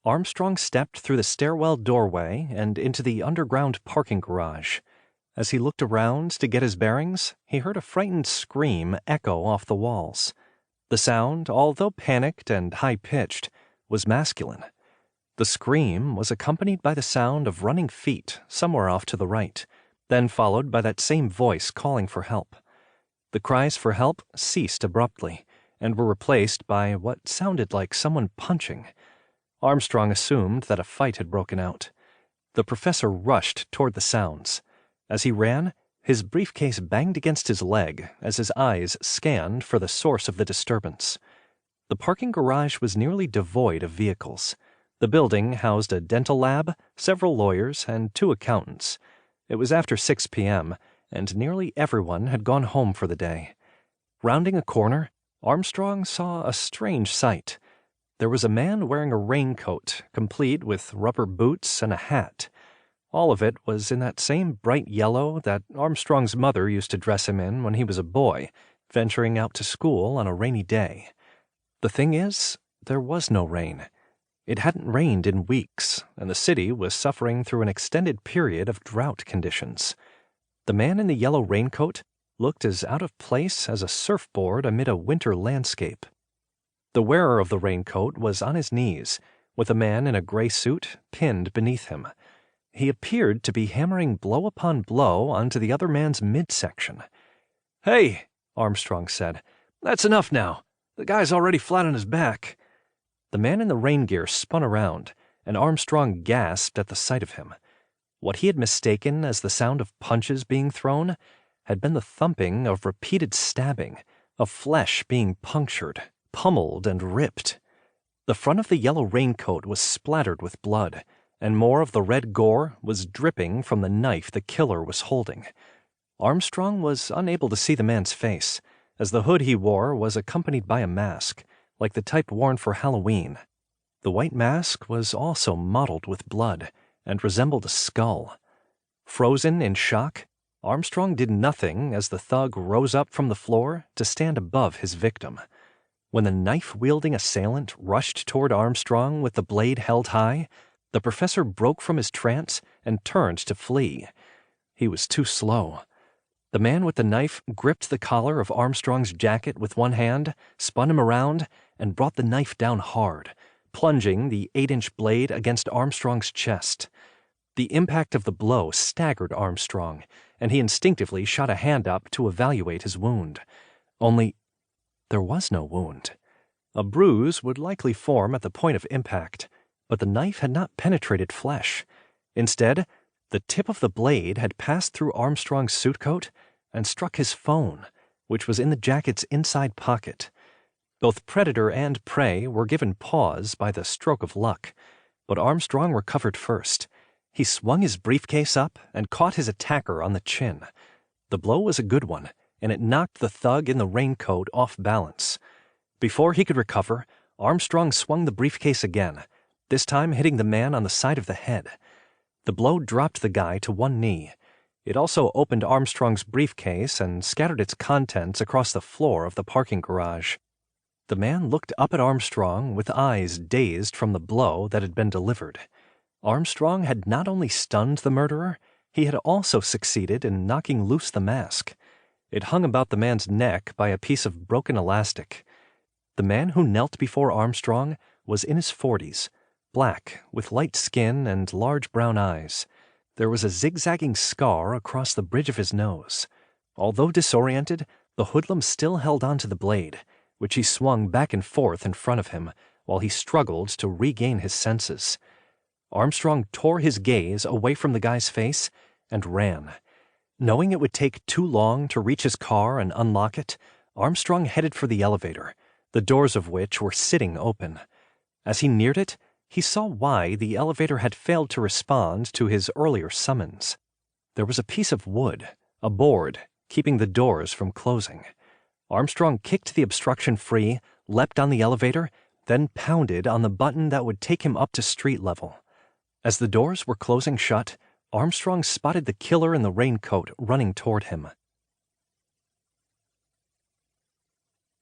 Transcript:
Armstrong stepped through the stairwell doorway and into the underground parking garage. As he looked around to get his bearings, he heard a frightened scream echo off the walls. The sound, although panicked and high-pitched, was masculine. The scream was accompanied by the sound of running feet somewhere off to the right, then followed by that same voice calling for help. The cries for help ceased abruptly and were replaced by what sounded like someone punching. Armstrong assumed that a fight had broken out. The professor rushed toward the sounds. As he ran, his briefcase banged against his leg as his eyes scanned for the source of the disturbance. The parking garage was nearly devoid of vehicles. The building housed a dental lab, several lawyers, and 2 accountants. It was after 6 p.m., and nearly everyone had gone home for the day. Rounding a corner, Armstrong saw a strange sight. There was a man wearing a raincoat, complete with rubber boots and a hat. All of it was in that same bright yellow that Armstrong's mother used to dress him in when he was a boy, venturing out to school on a rainy day. The thing is, there was no rain. It hadn't rained in weeks, and the city was suffering through an extended period of drought conditions. The man in the yellow raincoat looked as out of place as a surfboard amid a winter landscape. The wearer of the raincoat was on his knees, with a man in a gray suit pinned beneath him. He appeared to be hammering blow upon blow onto the other man's midsection. "Hey," Armstrong said, "that's enough now. The guy's already flat on his back." The man in the rain gear spun around, and Armstrong gasped at the sight of him. What he had mistaken as the sound of punches being thrown had been the thumping of repeated stabbing, of flesh being punctured, pummeled, and ripped. The front of the yellow raincoat was splattered with blood, and more of the red gore was dripping from the knife the killer was holding. Armstrong was unable to see the man's face, as the hood he wore was accompanied by a mask, like the type worn for Halloween. The white mask was also mottled with blood and resembled a skull. Frozen in shock, Armstrong did nothing as the thug rose up from the floor to stand above his victim. When the knife-wielding assailant rushed toward Armstrong with the blade held high, the professor broke from his trance and turned to flee. He was too slow. The man with the knife gripped the collar of Armstrong's jacket with one hand, spun him around, and brought the knife down hard, plunging the 8-inch blade against Armstrong's chest. The impact of the blow staggered Armstrong, and he instinctively shot a hand up to evaluate his wound. Only, there was no wound. A bruise would likely form at the point of impact, but the knife had not penetrated flesh. Instead, the tip of the blade had passed through Armstrong's suit coat and struck his phone, which was in the jacket's inside pocket. Both predator and prey were given pause by the stroke of luck, but Armstrong recovered first. He swung his briefcase up and caught his attacker on the chin. The blow was a good one, and it knocked the thug in the raincoat off balance. Before he could recover, Armstrong swung the briefcase again, this time hitting the man on the side of the head. The blow dropped the guy to one knee. It also opened Armstrong's briefcase and scattered its contents across the floor of the parking garage. The man looked up at Armstrong with eyes dazed from the blow that had been delivered. Armstrong had not only stunned the murderer, he had also succeeded in knocking loose the mask. It hung about the man's neck by a piece of broken elastic. The man who knelt before Armstrong was in his 40s, black, with light skin and large brown eyes. There was a zigzagging scar across the bridge of his nose. Although disoriented, the hoodlum still held onto the blade, which he swung back and forth in front of him while he struggled to regain his senses. Armstrong tore his gaze away from the guy's face and ran. Knowing it would take too long to reach his car and unlock it, Armstrong headed for the elevator, the doors of which were sitting open. As he neared it, he saw why the elevator had failed to respond to his earlier summons. There was a piece of wood, a board, keeping the doors from closing. Armstrong kicked the obstruction free, leapt on the elevator, then pounded on the button that would take him up to street level. As the doors were closing shut, Armstrong spotted the killer in the raincoat running toward him.